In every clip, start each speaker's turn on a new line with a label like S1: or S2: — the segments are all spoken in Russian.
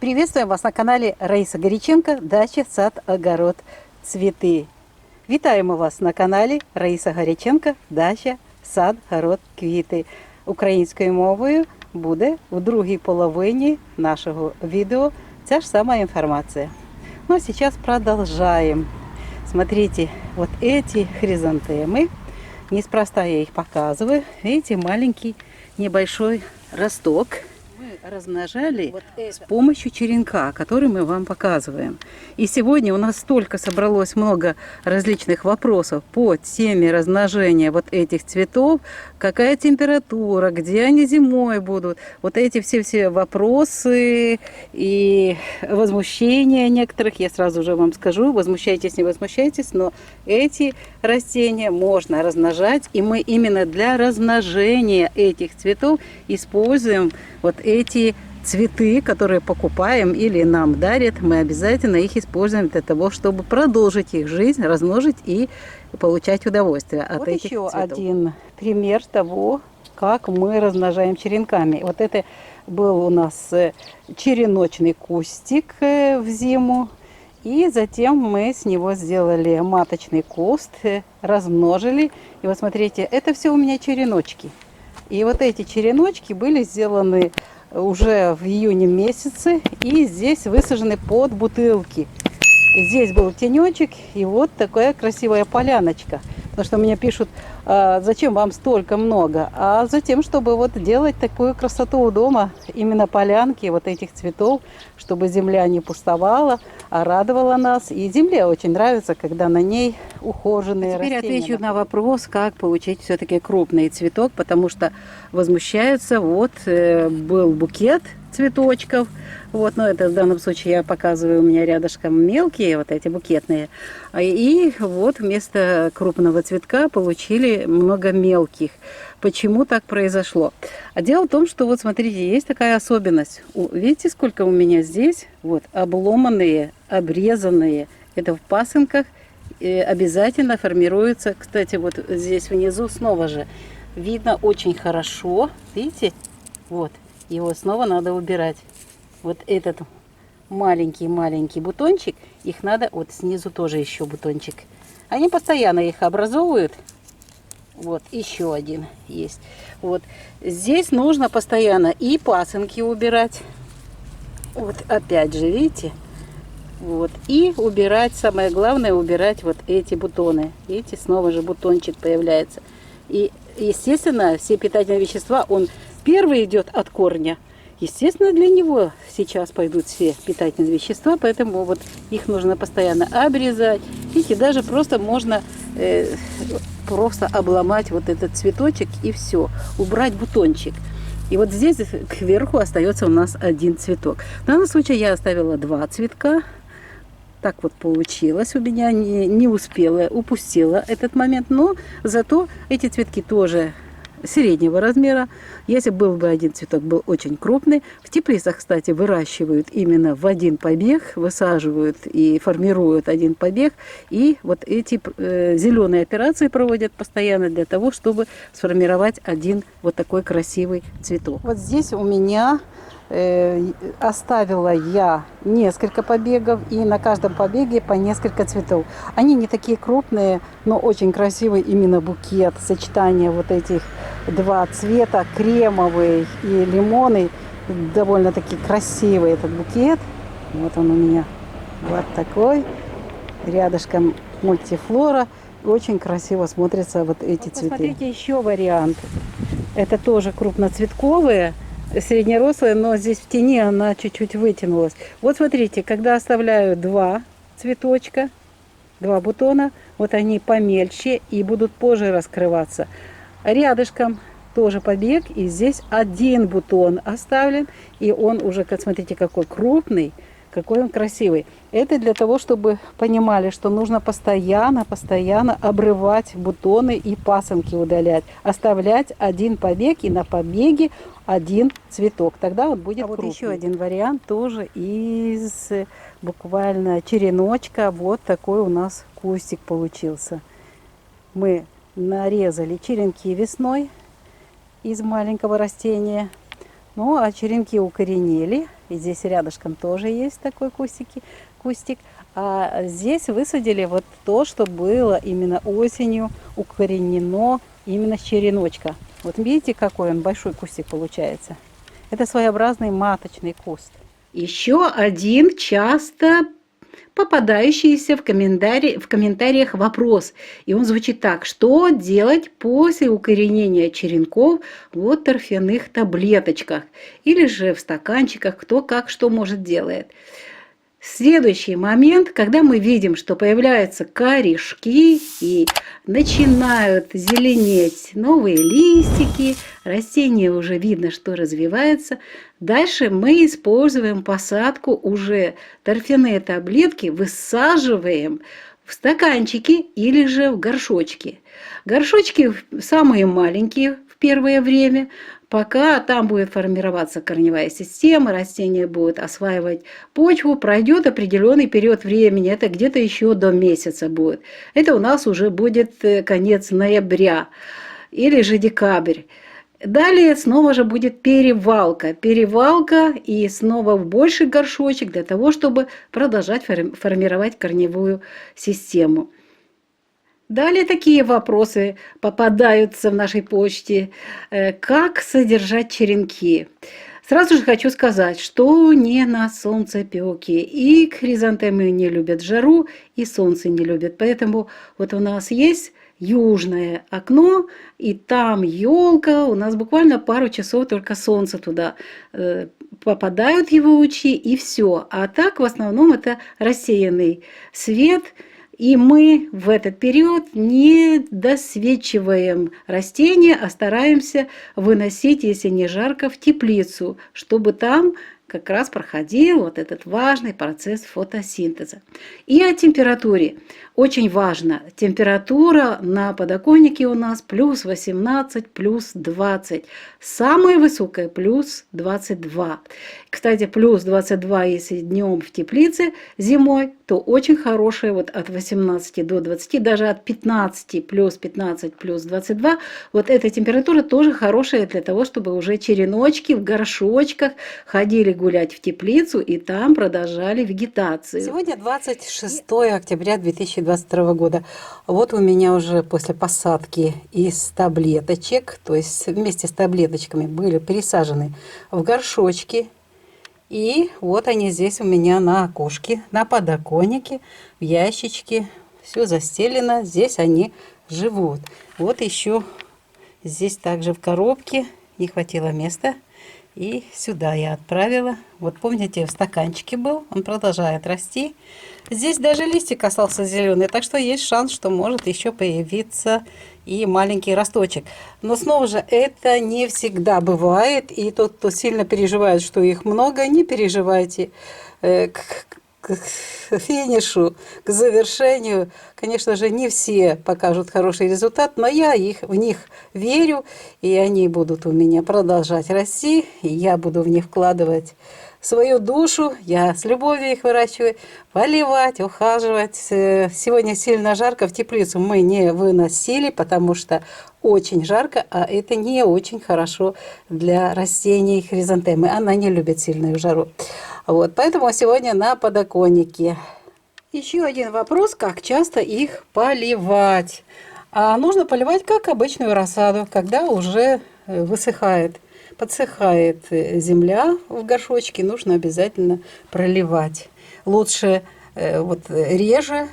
S1: Приветствуем вас на канале Раиса Горяченко, дача, сад, огород, цветы. Вітаємо вас на каналі Раиса Горяченко, дача, сад, город, квіти. Українською мовою буде в другій половині нашего видео ця ж самая информация. Ну а сейчас продолжаем. Смотрите, вот эти хризантемы, неспроста я их показываю. Видите, маленький небольшой росток. Мы размножали вот с помощью черенка, который мы вам показываем. И сегодня у нас столько собралось много различных вопросов по теме размножения вот этих цветов. Какая температура, где они зимой будут. Вот эти все вопросы и возмущения некоторых, я сразу же вам скажу, возмущайтесь, не возмущайтесь, но эти растения можно размножать. И мы именно для размножения этих цветов используем вот эти цветы, которые покупаем или нам дарят. Мы обязательно их используем для того, чтобы продолжить их жизнь, размножить и получать удовольствие от этих цветов. Вот еще один пример того, как мы размножаем черенками. Вот это был у нас череночный кустик в зиму. И затем мы с него сделали маточный куст, размножили. И вот смотрите, это все у меня череночки. И вот эти череночки были сделаны уже в июне месяце. И здесь высажены под бутылки. И здесь был тенечек и вот такая красивая поляночка. Потому что мне пишут, зачем вам столько много? А затем, чтобы вот делать такую красоту у дома, именно полянки вот этих цветов, чтобы земля не пустовала, а радовала нас. И земле очень нравится, когда на ней ухоженные растения. Теперь отвечу на вопрос, как получить все-таки крупный цветок, потому что возмущаются. Вот был букет цветочков. Вот, но это в данном случае я показываю, у меня рядышком мелкие, вот эти букетные. И вот вместо крупного цветка получили много мелких. Почему так произошло? А дело в том, что вот смотрите, есть такая особенность. Видите, сколько у меня здесь? Вот обломанные, обрезанные. Это в пасынках обязательно формируется. Кстати, вот здесь внизу снова же видно очень хорошо. Видите? Вот. Его снова надо убирать. Вот этот маленький бутончик, их надо, вот снизу тоже еще бутончик. Они постоянно их образовывают. Вот, еще один есть. Вот, здесь нужно постоянно и пасынки убирать. Вот, опять же, видите? Вот, и убирать, самое главное, убирать вот эти бутоны. Видите, снова же бутончик появляется. И, естественно, все питательные вещества, он первый идет от корня. Естественно, для него сейчас пойдут все питательные вещества, поэтому вот их нужно постоянно обрезать. Видите, даже просто можно просто обломать вот этот цветочек и все, убрать бутончик. И вот здесь кверху остается у нас один цветок. В данном случае я оставила два цветка. Так вот получилось у меня, не успела, упустила этот момент, но зато эти цветки тоже среднего размера. Если был бы один цветок, был очень крупный. В теплицах, кстати, выращивают именно в один побег, высаживают и формируют один побег. И вот эти зеленые операции проводят постоянно для того, чтобы сформировать один вот такой красивый цветок. Вот здесь у меня оставила я несколько побегов, и на каждом побеге по несколько цветов. Они не такие крупные, но очень красивый именно букет, сочетание вот этих два цвета, кремовый и лимонный, довольно-таки красивый этот букет. Вот он у меня вот такой, рядышком мультифлора, очень красиво смотрятся вот эти цветы. Посмотрите, еще вариант, это тоже крупноцветковые, среднерослая, но здесь в тени она чуть-чуть вытянулась. Вот смотрите, когда оставляю два цветочка, два бутона, вот они помельче и будут позже раскрываться. Рядышком тоже побег, и здесь один бутон оставлен, и он уже, смотрите, какой крупный, какой он красивый. Это для того, чтобы понимали, что нужно постоянно обрывать бутоны и пасынки удалять. Оставлять один побег и на побеге один цветок. Тогда он будет крупный. Вот еще один вариант тоже из буквально череночка. Вот такой у нас кустик получился. Мы нарезали черенки весной из маленького растения. Ну, а черенки укоренили. И здесь рядышком тоже есть такой кустик. А здесь высадили вот то, что было именно осенью укоренено именно с череночка. Вот видите, какой он большой кустик получается. Это своеобразный маточный куст. Еще один часто попадающийся в комментариях вопрос. И он звучит так: что делать после укоренения черенков в торфяных таблеточках или же в стаканчиках, кто как что может делает. Следующий момент, когда мы видим, что появляются корешки и начинают зеленеть новые листики, растение уже видно, что развивается. Дальше мы используем посадку уже торфяные таблетки, высаживаем в стаканчики или же в горшочки. Горшочки самые маленькие в первое время, пока там будет формироваться корневая система, растение будет осваивать почву, пройдет определенный период времени, это где-то еще до месяца будет. Это у нас уже будет конец ноября или же декабрь. Далее снова же будет перевалка и снова в больший горшочек для того, чтобы продолжать формировать корневую систему. Далее такие вопросы попадаются в нашей почте. Как содержать черенки? Сразу же хочу сказать, что не на солнцепёке. И хризантемы не любят жару, и солнце не любят. Поэтому вот у нас есть южное окно, и там елка, у нас буквально пару часов только солнце туда попадают его лучи, и все. А так в основном это рассеянный свет. И мы в этот период не досвечиваем растения, а стараемся выносить, если не жарко, в теплицу, чтобы там как раз проходил вот этот важный процесс фотосинтеза. И о температуре. Очень важно. Температура на подоконнике у нас плюс 18, плюс 20. Самая высокая плюс 22. Кстати, плюс 22, если днем в теплице зимой, то очень хорошая вот от 18 до 20, даже от 15 плюс 15 плюс 22. Вот эта температура тоже хорошая для того, чтобы уже череночки в горшочках ходили гулять в теплицу и там продолжали вегетацию. Сегодня 26 октября 2022 года. Вот у меня уже после посадки из таблеточек, то есть вместе с таблеточками были пересажены в горшочки. И вот они здесь у меня на окошке, на подоконнике, в ящичке. Все застелено, здесь они живут. Вот еще здесь также в коробке не хватило места. И сюда я отправила. Вот помните, в стаканчике был, он продолжает расти. Здесь даже листик остался зеленый, так что есть шанс, что может еще появиться и маленький росточек. Но снова же это не всегда бывает. И тот, кто сильно переживает, что их много, не переживайте. К финишу, к завершению, конечно же, не все покажут хороший результат, но я в них верю, и они будут у меня продолжать расти, и я буду в них вкладывать свою душу, я с любовью их выращиваю, поливать, ухаживать. Сегодня сильно жарко, в теплицу мы не выносили, потому что очень жарко, а это не очень хорошо для растений хризантемы. Она не любит сильную жару. Вот, поэтому сегодня на подоконнике. Еще один вопрос, как часто их поливать. А нужно поливать как обычную рассаду, когда уже высыхает, подсыхает земля в горшочке, нужно обязательно проливать. Лучше вот реже,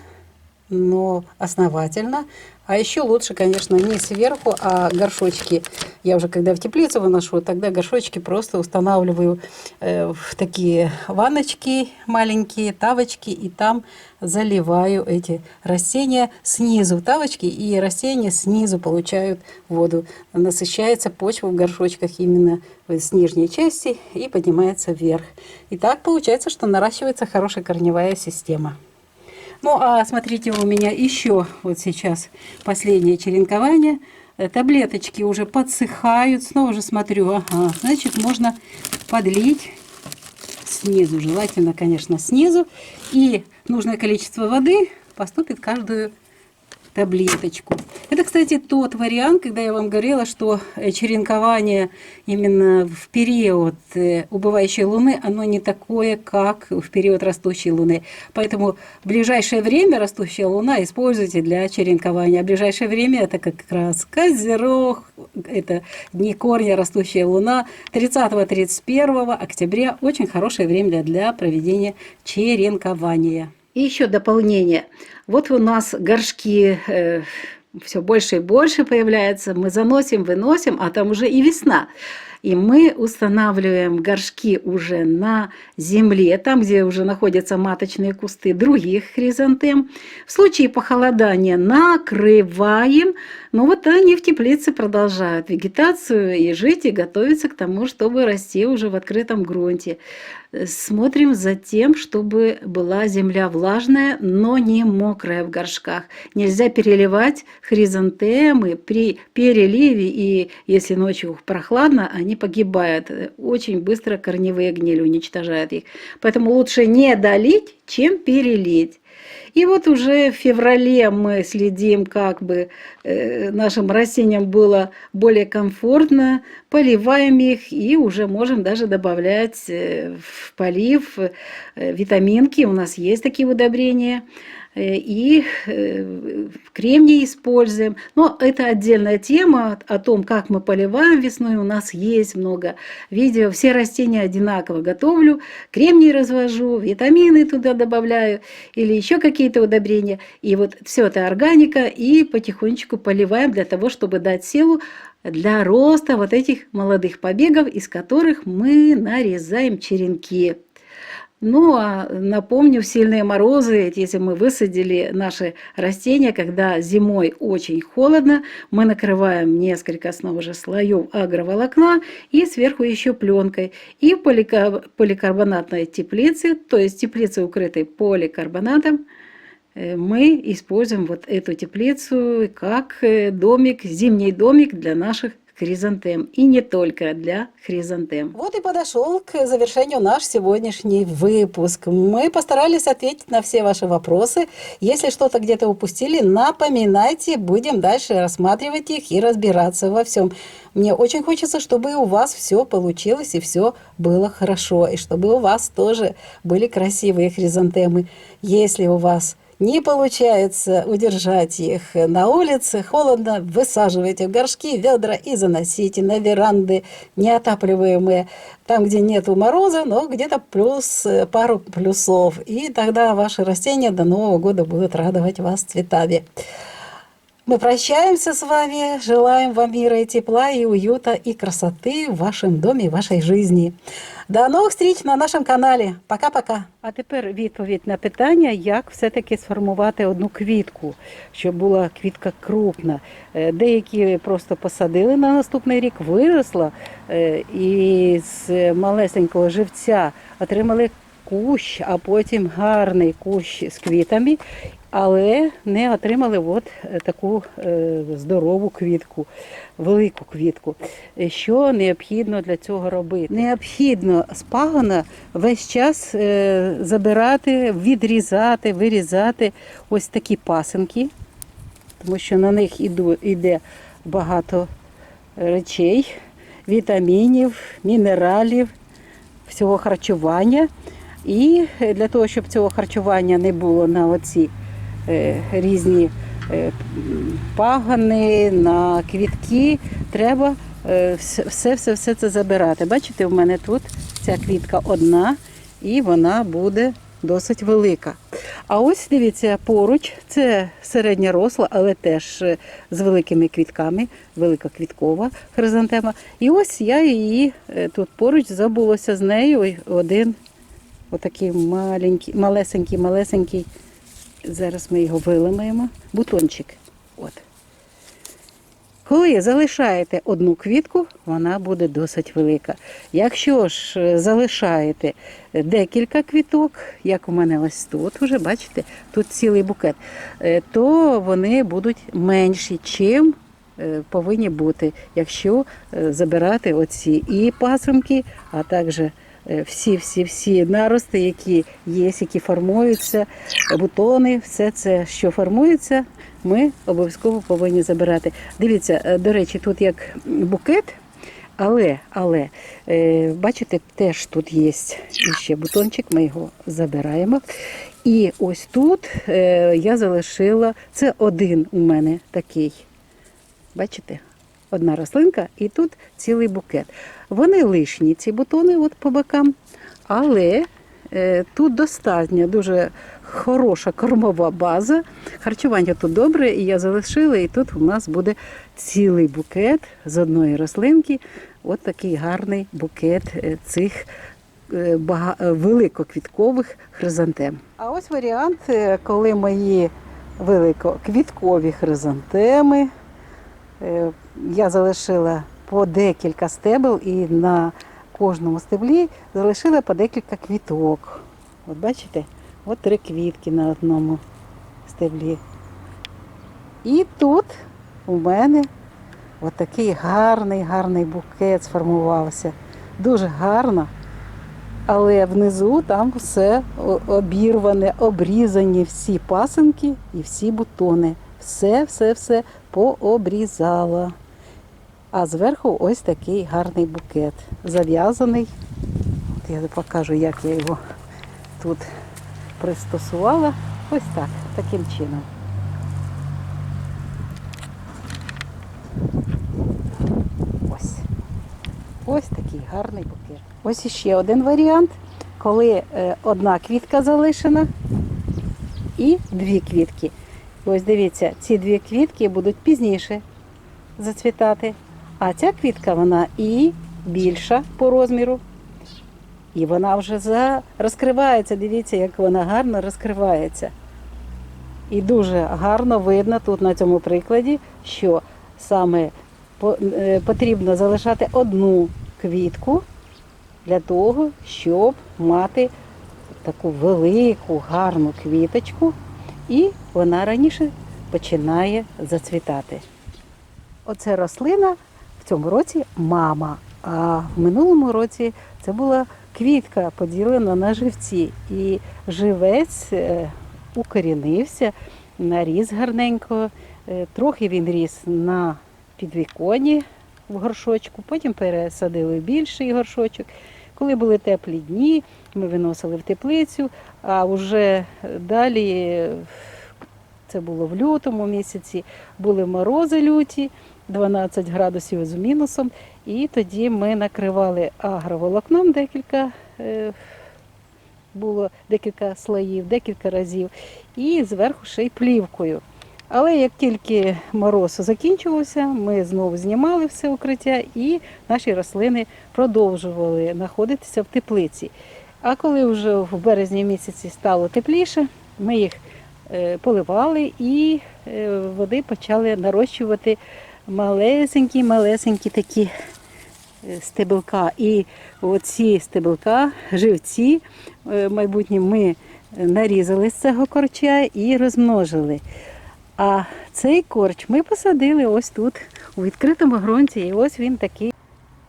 S1: но основательно. А еще лучше, конечно, не сверху, а горшочки. Я уже когда в теплицу выношу, тогда горшочки просто устанавливаю в такие ванночки маленькие, тавочки, и там заливаю эти растения снизу. Тавочки и растения снизу получают воду. Насыщается почва в горшочках именно с нижней части и поднимается вверх. И так получается, что наращивается хорошая корневая система. Ну, а смотрите, у меня еще вот сейчас последнее черенкование. Таблеточки уже подсыхают. Снова же смотрю, ага, значит, можно подлить снизу. Желательно, конечно, снизу. И нужное количество воды поступит каждую таблеточку. Это, кстати, тот вариант, когда я вам говорила, что черенкование именно в период убывающей луны, оно не такое, как в период растущей луны. Поэтому в ближайшее время растущая луна используйте для черенкования. А в ближайшее время это как раз Козерог, это дни корня, растущая луна. 30-31 октября очень хорошее время для проведения черенкования. И еще дополнение. Вот у нас горшки все больше и больше появляется. Мы заносим, выносим, а там уже и весна. И мы устанавливаем горшки уже на земле, там, где уже находятся маточные кусты других хризантем. В случае похолодания накрываем, но вот они в теплице продолжают вегетацию и жить, и готовятся к тому, чтобы расти уже в открытом грунте. Смотрим за тем, чтобы была земля влажная, но не мокрая в горшках. Нельзя переливать хризантемы при переливе, и если ночью прохладно, они погибают. Очень быстро корневые гнили уничтожают их. Поэтому лучше не долить, чем перелить. И вот уже в феврале мы следим, как бы нашим растениям было более комфортно, поливаем их и уже можем даже добавлять в полив витаминки. У нас есть такие удобрения. И кремний используем. Но это отдельная тема о том, как мы поливаем весной. У нас есть много видео. Все растения одинаково готовлю. Кремний развожу, витамины туда добавляю или еще какие-то удобрения. И вот все это органика. И потихонечку поливаем для того, чтобы дать силу для роста вот этих молодых побегов, из которых мы нарезаем черенки. Ну, а напомню, в сильные морозы, если мы высадили наши растения, когда зимой очень холодно, мы накрываем несколько снова же слоев агроволокна и сверху еще пленкой. И в поликарбонатной теплице, то есть теплице, укрытой поликарбонатом, мы используем вот эту теплицу как домик, зимний домик для наших хризантем. И не только для хризантем. Вот и подошел к завершению наш сегодняшний выпуск. Мы постарались ответить на все ваши вопросы. Если что-то где-то упустили, напоминайте. Будем дальше рассматривать их и разбираться во всем. Мне очень хочется, чтобы у вас все получилось и все было хорошо. И чтобы у вас тоже были красивые хризантемы. Если у вас не получается удержать их на улице, холодно, высаживайте в горшки, ведра и заносите на веранды неотапливаемые, там, где нету мороза, но где-то плюс пару плюсов. И тогда ваши растения до Нового года будут радовать вас цветами. Мы прощаемся с вами, желаем вам мира и тепла, и уюта, и красоти в вашем доме, в вашій житті. До нових зустріч на нашому каналі. Пока-пока. А тепер відповідь на питання, як все-таки сформувати одну квітку, щоб була квітка крупна. Деякі просто посадили на наступний рік, виросла, і з малесенького живця отримали кущ, а потім гарний кущ з квітами, але не отримали от таку здорову квітку, велику квітку. Що необхідно для цього робити? Необхідно з пагона весь час забирати, відрізати, вирізати ось такі пасинки, тому що на них йде багато речей, вітамінів, мінералів, всього харчування. І для того, щоб цього харчування не було на оці різні пагони, на квітки, треба все це забирати. Бачите, у мене тут ця квітка одна, і вона буде досить велика. А ось, дивіться, поруч, це середньоросла, але теж з великими квітками, великоквіткова хризантема. І ось я її тут поруч, забулося з нею один отакий малесенький, зараз ми його вилимаємо, бутончик. От. Коли залишаєте одну квітку, вона буде досить велика. Якщо ж залишаєте декілька квіток, як у мене ось тут, вже бачите, тут цілий букет, то вони будуть менші, чим повинні бути, якщо забирати оці і пасинки, а також всі нарости, які є, які формуються, бутони, все це, що формується, ми обов'язково повинні забирати. Дивіться, до речі, тут як букет, але бачите, теж тут є ще бутончик, ми його забираємо. І ось тут я залишила, це один у мене такий, бачите, одна рослинка і тут цілий букет. Вони лишні, ці бутони от по бокам, але тут достатньо дуже хороша кормова база, харчування тут добре, і я залишила, і тут у нас буде цілий букет з одної рослинки, от такий гарний букет цих великоквіткових хризантем. А ось варіант, коли мої великоквіткові хризантеми, я залишила по декілька стебел і на кожному стеблі залишила по декілька квіток. От бачите, от 3 квітки на одному стеблі. І тут у мене от такий гарний букет сформувався. Дуже гарно. Але внизу там все обірване, обрізані всі пасинки і всі бутони. Все пообрізала. А зверху ось такий гарний букет, зав'язаний. От я покажу, як я його тут пристосувала. Ось так, таким чином. Ось такий гарний букет. Ось іще один варіант, коли одна квітка залишена і 2 квітки. Ось дивіться, ці 2 квітки будуть пізніше зацвітати. А ця квітка, вона і більша по розміру. І вона вже розкривається. Дивіться, як вона гарно розкривається. І дуже гарно видно тут на цьому прикладі, що саме потрібно залишати одну квітку для того, щоб мати таку велику, гарну квіточку, і вона раніше починає зацвітати. Оце рослина в цьому році мама, а в минулому році це була квітка поділена на живці. І живець укорінився, наріс гарненько, трохи він ріс на підвіконні в горшочку, потім пересадили в більший горшочок. Коли були теплі дні, ми виносили в теплицю, а вже далі, це було в лютому місяці, були морози люті, 12 градусів з мінусом, і тоді ми накривали агроволокном було декілька слоїв, декілька разів, і зверху ще й плівкою. Але як тільки мороз закінчувався, ми знову знімали все укриття і наші рослини продовжували знаходитися в теплиці. А коли вже в березні місяці стало тепліше, ми їх поливали і вони почали нарощувати малесенькі такі стебелка. І оці стебелка, живці майбутні ми нарізали з цього корча і розмножили. А цей корч ми посадили ось тут, у відкритому ґрунті, і ось він такий.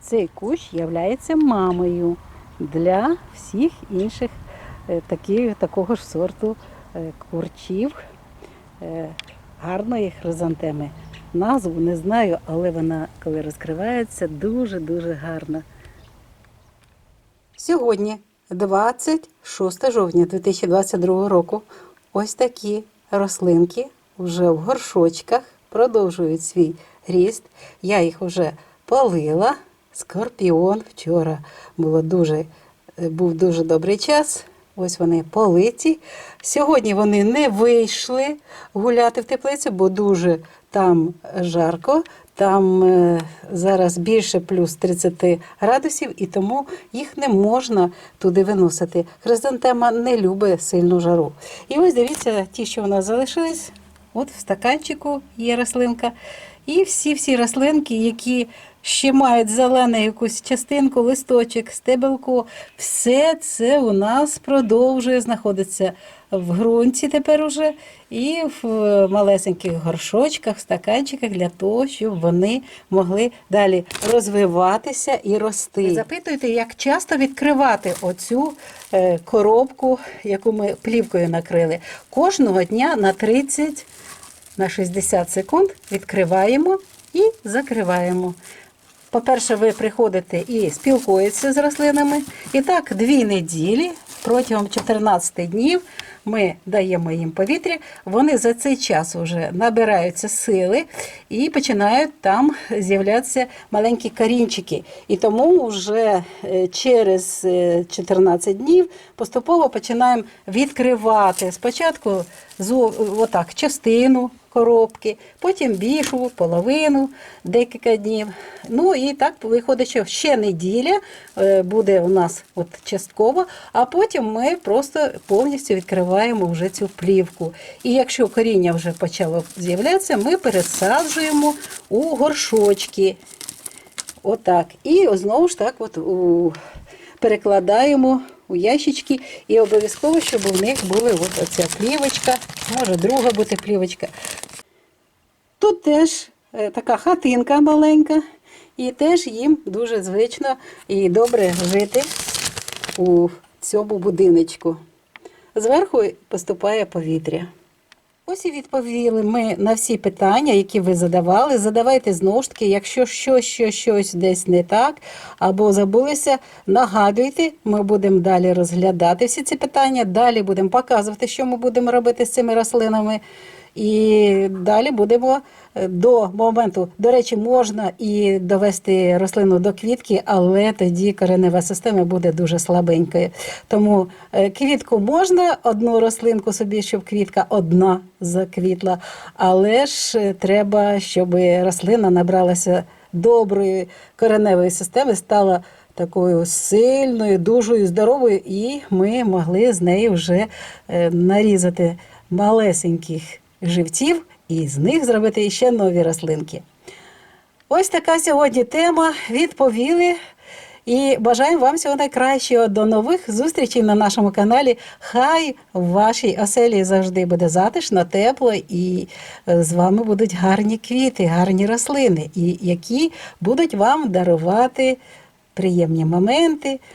S1: Цей кущ є мамою для всіх інших такого ж сорту корчів гарної хризантеми. Назву не знаю, але вона, коли розкривається, дуже-дуже гарна. Сьогодні, 26 жовтня 2022 року, ось такі рослинки вже в горшочках продовжують свій ріст. Я їх вже полила. Скорпіон. Вчора був дуже добрий час. Ось вони политі. Сьогодні вони не вийшли гуляти в теплицю, бо дуже там жарко. Там зараз більше плюс 30 градусів, і тому їх не можна туди виносити. Хризантема не любить сильну жару. І ось дивіться, ті, що у нас залишились, от в стаканчику є рослинка. І всі рослинки, які ще мають зелену якусь частинку, листочок, стебелко. Все це у нас продовжує знаходитися в ґрунті тепер уже і в малесеньких горшочках, стаканчиках для того, щоб вони могли далі розвиватися і рости. Ви запитуєте, як часто відкривати оцю коробку, яку ми плівкою накрили. Кожного дня на 30 на 60 секунд відкриваємо і закриваємо. По-перше, ви приходите і спілкуєтеся з рослинами. І так, 2 неділі, протягом 14 днів ми даємо їм повітря. Вони за цей час вже набираються сили і починають там з'являтися маленькі корінчики. І тому вже через 14 днів поступово починаємо відкривати спочатку отак, частину коробки, потім більшу, половину, декілька днів. Ну і так виходить, що ще неділя буде у нас от частково, а потім ми просто повністю відкриваємо вже цю плівку. І якщо коріння вже почало з'являтися, ми пересаджуємо у горшочки. Отак. І знову ж так перекладаємо у ящички, і обов'язково, щоб у них була оця плівочка, може друга бути плівочка. Тут теж така хатинка маленька, і теж їм дуже звично і добре жити у цьому будиночку. Зверху поступає повітря. Ось і відповіли ми на всі питання, які ви задавали. Задавайте знову ж таки, якщо щось десь не так, або забулися, нагадуйте, ми будемо далі розглядати всі ці питання, далі будемо показувати, що ми будемо робити з цими рослинами. І далі будемо до моменту, до речі, можна і довести рослину до квітки, але тоді коренева система буде дуже слабенькою. Тому квітку можна, одну рослинку собі, щоб квітка одна заквітла, але ж треба, щоб рослина набралася доброї кореневої системи, стала такою сильною, дужою, здоровою, і ми могли з неї вже нарізати малесеньких живців і з них зробити ще нові рослинки. Ось така сьогодні тема. Відповіли. І бажаємо вам всього найкращого. До нових зустрічей на нашому каналі. Хай в вашій оселі завжди буде затишно, тепло і з вами будуть гарні квіти, гарні рослини, і які будуть вам дарувати приємні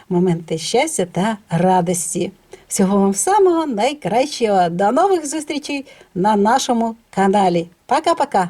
S1: моменти щастя та радості. Всього вам самого найкращого. До нових зустрічей на нашому каналі. Пока-пока!